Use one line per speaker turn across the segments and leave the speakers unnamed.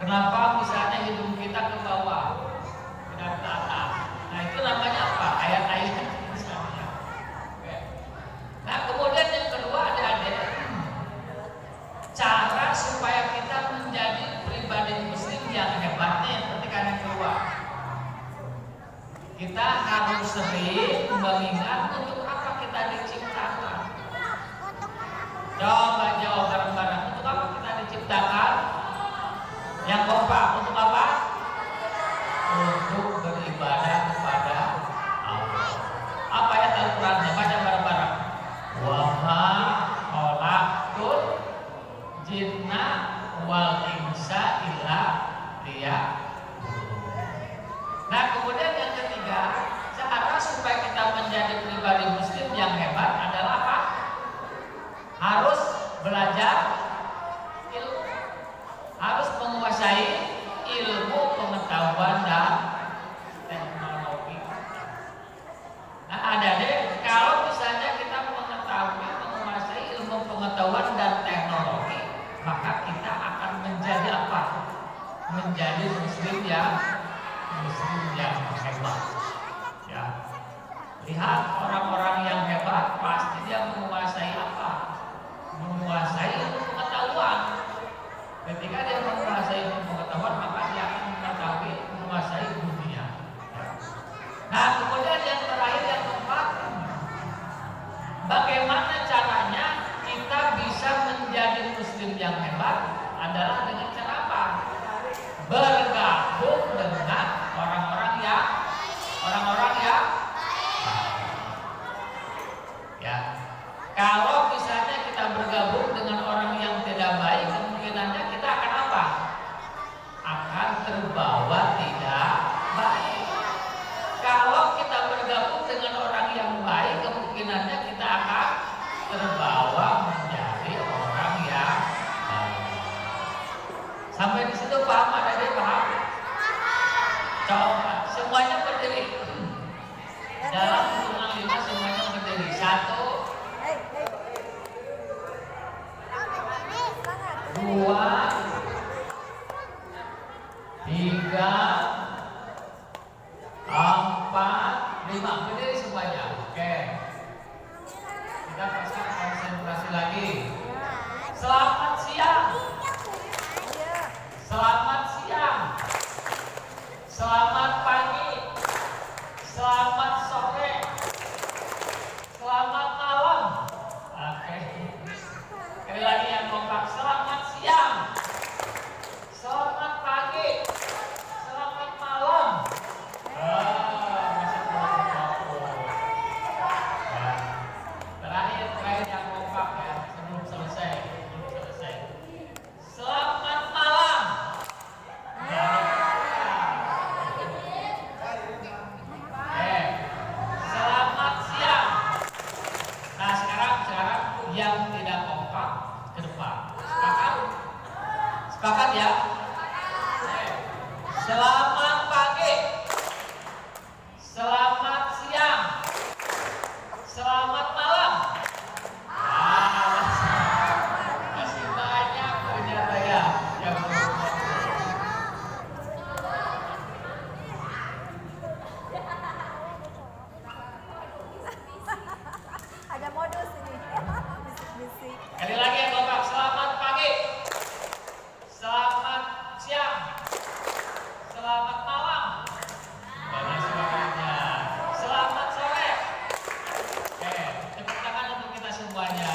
Kenapa misalnya hidung kita ke bawah, tidak ke atas? Nah itu namanya apa? Ayat-ayat misalnya. Oke. Nah kemudian yang kedua adik-adik, cara supaya kita menjadi pribadi muslim yang hebatnya ketika yang kedua, kita harus sering mengingat untuk apa kita diciptakan. Coba jawab bareng-bareng, untuk apa kita diciptakan? Yang kompak, untuk apa? Untuk beribadah kepada Allah. Apa ayat Al-Qurannya? Baca bareng-bareng. Wa ma khalaqtul jinna wal insa illa liya'budun. Nah kemudian yang ketiga, cara supaya kita menjadi pribadi muslim yang hebat adalah apa? Harus belajar ilmu, harus menguasai ilmu pengetahuan dan teknologi. Nah adik-adik, kalau misalnya kita mengetahui, menguasai ilmu pengetahuan dan teknologi, maka kita akan menjadi apa? Menjadi muslim yang hebat. Ya. Lihat orang-orang yang hebat, pasti dia menguasai apa? Menguasai ilmu pengetahuan. Ketika dia menguasai ilmu pengetahuan, maka dia akan mengetahui, menguasai dunia. Nah, kemudian yang terakhir, yang keempat, bagaimana caranya kita bisa menjadi muslim yang hebat adalah dengan cara apa? Bergabung dengan orang-orang yang ya. Kalau misalnya kita bergabung dengan orang yang tidak baik, kemungkinannya kita akan apa? Akan terbawa tidak baik. Kalau kita bergabung dengan orang yang baik, kemungkinannya kita akan terbawa menjadi orang yang baik. Sampai di situ paham? Ada yang paham? Coba semuanya berdiri. Dalam hitungan 5 semuanya berdiri. 1, 2, 3, 4, 5. Berdiri semuanya. Oke. Kita pasang konsentrasi lagi. Selamat siang. Selamat siang. Selamat pagi. Selamat sore. Selamat malam. Oke. Sekali lagi yang kompak. Selamat siang. Selamat pagi. Selamat malam. Masih kurang bagus. Ya. Terakhir yang kompak ya. Sebelum selesai. Selamat malam. Selamat siang. Nah sekarang yang tidak kompak ke depan. Sepakat ya? Selamat pagi. Selamat siang. Selamat malam. Masih banyak ternyata ya yang belum.
Ada modus ini. Bisik-bisik.
Sekali lagi yang kompak. Selamat pagi. Selamat siang. Selamat malam. Banyak semuanya. Selamat sore. Oke, tepuk tangan untuk kita semuanya.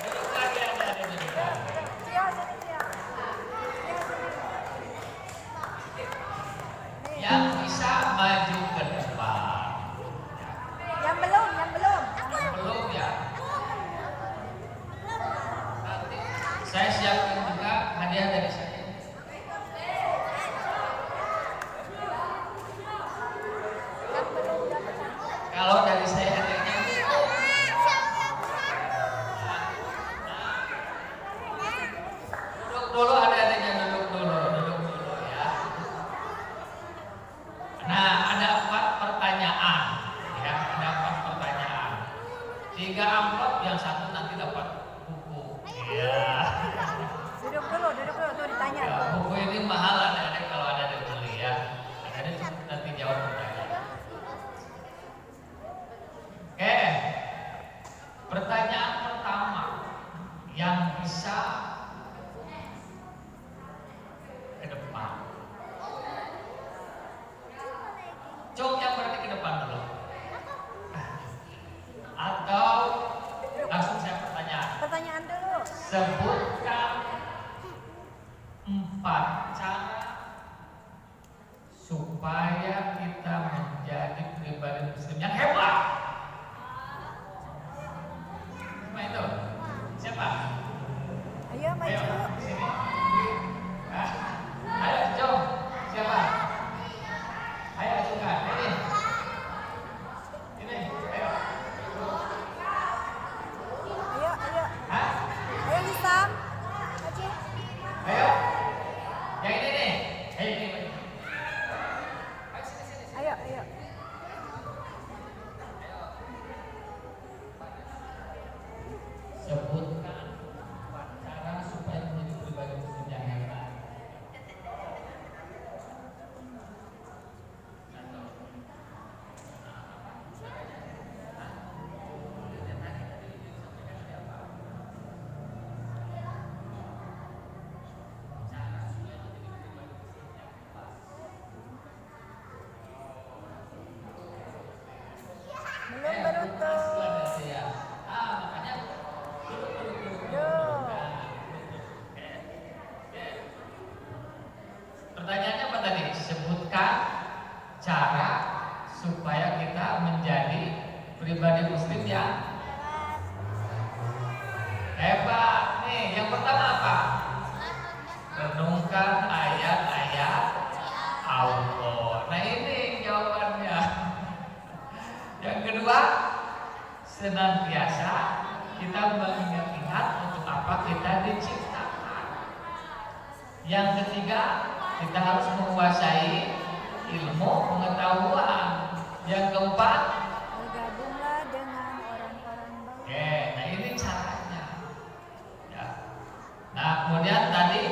Duduk lagi ada duduk lagi. Yang bisa maju ke depan.
Yang belum.
Belum ya. Nanti saya siapkan juga hadiah dari saya. Kalau dari saya hadiahnya duduk dulu, ada-adanya duduk dulu ya. Nah, ada 4 pertanyaan ya, ada 4 pertanyaan. 3 amplop, yang 1 nanti dapat buku. Iya.
Duduk dulu. duduk dulu tuh ditanya.
Ya, buku ini mahal adik-adik kalau ada yang beli ya. Adik-adik cukup nanti jawab pertanyaan. Oke, pertanyaan pertama yang bisa ke depan. Cok yang berarti ke depan dulu. Atau langsung saya pertanyaan.
Pertanyaan dulu.
Sebutkan 4 cara supaya kita menjadi pribadi muslim yang hebat. Siapa itu? Siapa?
Ayo maju.
Sini. Ah, ayo, jom. Siapa? Ayo, ajukan. Ini, ayo.
Ayo.
Hah?
Ayo Hisam. Maju.
Ayo. Yang ini nih. Ayo, ini.
Ayo.
Sebutkan 4 cara supaya menjadi pribadi muslim yang hebat.
Belum berutuh.
Makanya
Duh.
pertanyaannya apa tadi? Sebutkan cara supaya kita menjadi pribadi muslim yang hebat. Nih, yang pertama apa? Renungkan ayat-ayat Allah. Nah, ini jawabannya. Yang kedua, senantiasa kita mengingat-ingat untuk apa kita diciptakan. Yang ketiga, kita harus menguasai ilmu pengetahuan. Yang keempat,
Bergabunglah dengan orang-orang baik.
oke, nah ini caranya. Ya. Nah, kemudian tadi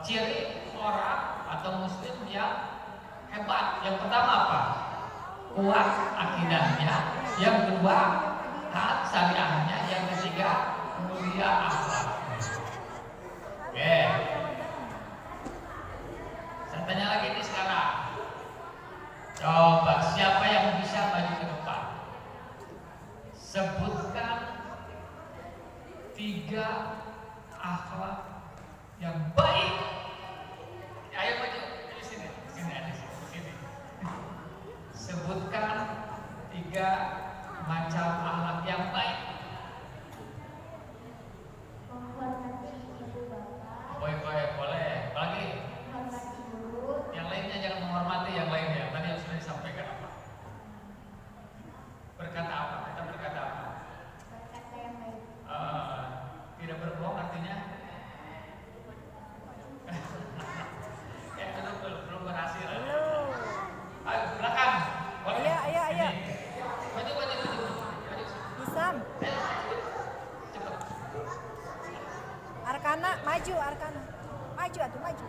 ciri orang atau muslim yang hebat. Yang pertama apa? Kuat akidahnya. Yang kedua, taat syariahnya. Yang ketiga, mulia akhlaknya. Oke. Saya tanya lagi nih sekarang. Coba siapa yang bisa maju ke depan? Sebutkan 3 akhlak yang baik. Ayo maju di sini, sini. Sebutkan 3 macam akhlak yang baik.
Menghormati ibu bapak,
Boleh. Apalagi?
menghormati guru,
Yang lainnya jangan menghormati yang lainnya. Tadi yang sudah disampaikan apa? Berkata apa? Kita berkata apa?
berkata yang baik.
Tidak berbohong artinya? Belum berhasil.
Belum.
Ayo belakang. Boleh?
Ayo.
Ini. Maju.
Hisam.
Cepat.
Arkana, maju Arkana. Maju atuh, maju.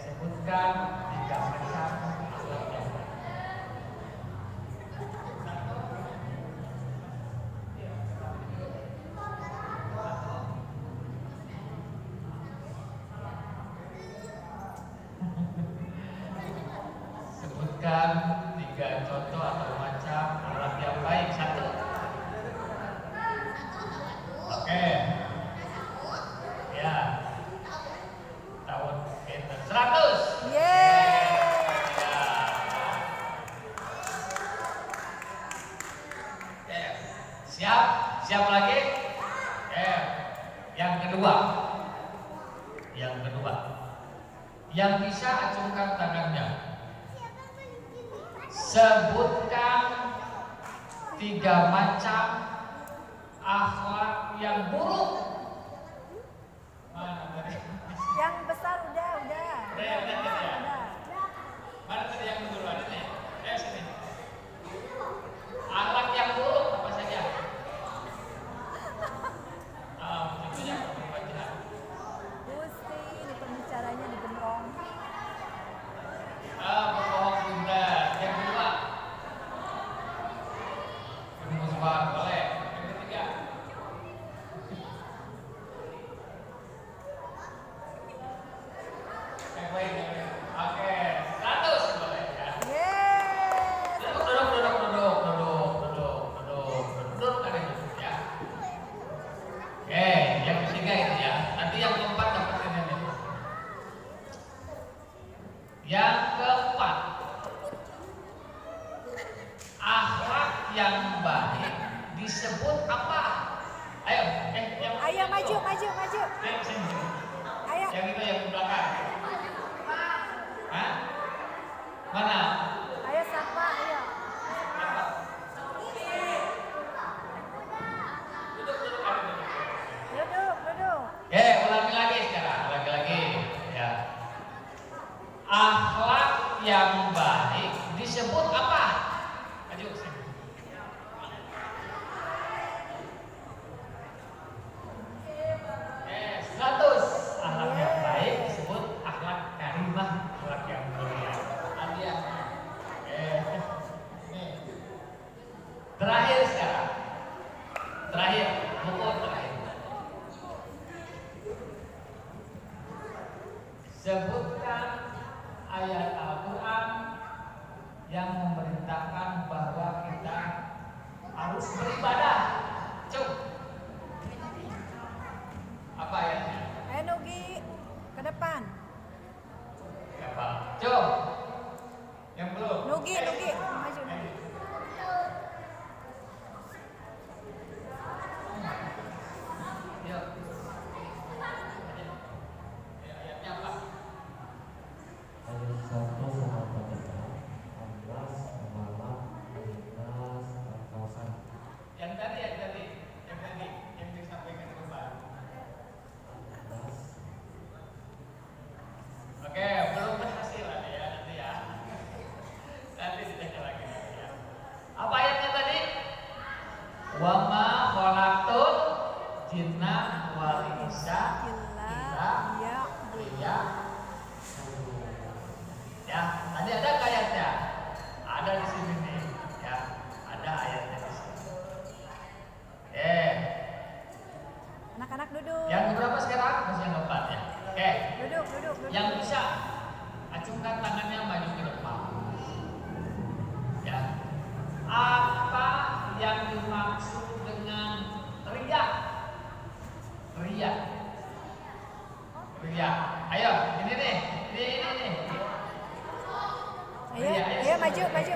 Sebutkan 3 macam akhlak yang baik. Sebutkan 3 contoh atau macam akhlak yang baik. 1. Oke. Ya. Tahun pinter. 100.
Yeay.
Ya. Siap? Siap lagi? Yang kedua. Yang bisa acungkan tangannya. Sebutkan 3 macam akhlak yang buruk. Mana tadi?
Yang besar udah.
Udah. Mana tadi yang dulu ada nih? Sini. Akhlak yang buruk apa saja? disebut apa? Ayo, yang
Ayo maju.
sini.
Ayo.
Yang itu yang di belakang. Hah? Mana?
Ayo sapa, ayo. Duduk.
Ulangi lagi sekarang, lagi. Ya. Akhlak yang baik disebut apa? Maju sini. Status akhlak yang baik disebut akhlak karimah, akhlak yang mulia. Adia. Nih. Terakhir sekarang. Buku terakhir. Sebutkan ayat Al-Quran yang memerintahkan bahwa kita harus beribadah. Coba. Apa ayatnya?
Ayo Nugi ke depan.
Apa? Coba. Yang belum.
Nugi, maju.
Yuk. Ayatnya apa?
Ayat 1 sampai 3, 16, 15, 16,
Yang tadi, yang disampaikan ke Pak.
16.
Oke, belum berhasil ya nanti ya. Nanti dicek lagi ya. Apa ayatnya tadi? Wa ma khalaqtul jinna wal insa illa liya'budun. Ya, tadi ada ayatnya. Ada di sini nih, ya. Ada ayatnya di sini.
Anak-anak duduk.
Yang berapa sekarang? Masih yang keempat ya. Oke.
Duduk.
Yang bisa acungkan tangannya maju ke depan. Ya. Apa yang dimaksud dengan riya? Riya. Ayo, ini nih.
Ayo maju.
Maju.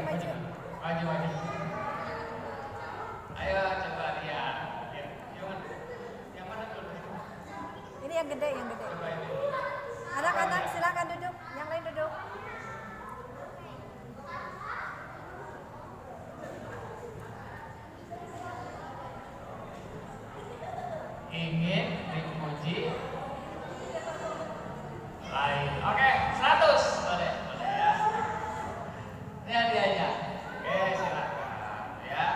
Ayo coba lihat. Yang mana dulu?
Ini yang gede.
Coba ini.
Anak-anak silakan duduk. Yang lain duduk.
Ingin dipuji lain. Oke, 100. Boleh ya. Ini hadiahnya. Oke, silakan ya.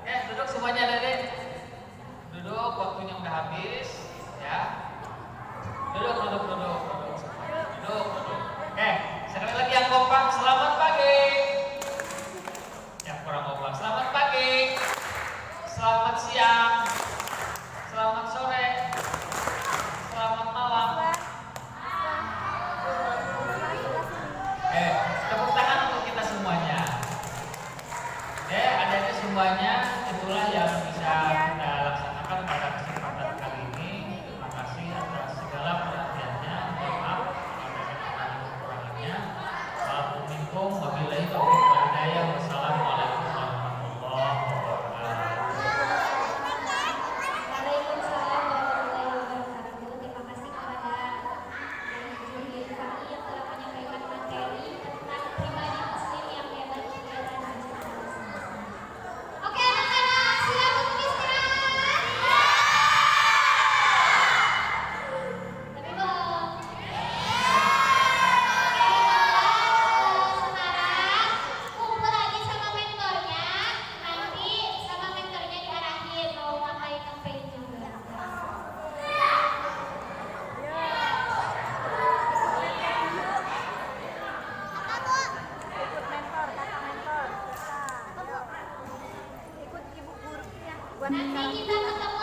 Oke, duduk semuanya Dedek. Duduk, waktunya udah habis ya. Duduk. Oke, sekali lagi yang kompak, selamat pagi. Yang kurang kompak, selamat pagi. Selamat siang. Selamat sore. Selamat malam. Tepuk tangan untuk kita semuanya. Adanya semuanya, itulah yang bisa kita laksanakan pada kesempatan kali ini. Terima kasih atas segala perhatiannya. Mohon maaf kalau ada kekurangannya. Waalaikumsalam wabillahi taufiq wal hidayah. Wassalamualaikum warahmatullahi wabarakatuh.
Waalaikumsalam warahmatullahi wabarakatuh. Terima kasih kepada Yai Fahmi yang telah menyampaikan materi tentang pribadi muslim yang hebat di era digital. Oke anak-anak, silakan beristirahat. Tapi belum. Sekarang kumpul lagi sama mentornya. Nanti sama mentornya diarahin mau ngapain juga.
Ikut mentor, kakak mentor. Ikut ibu gurunya. Buat
Nanti kita ketemu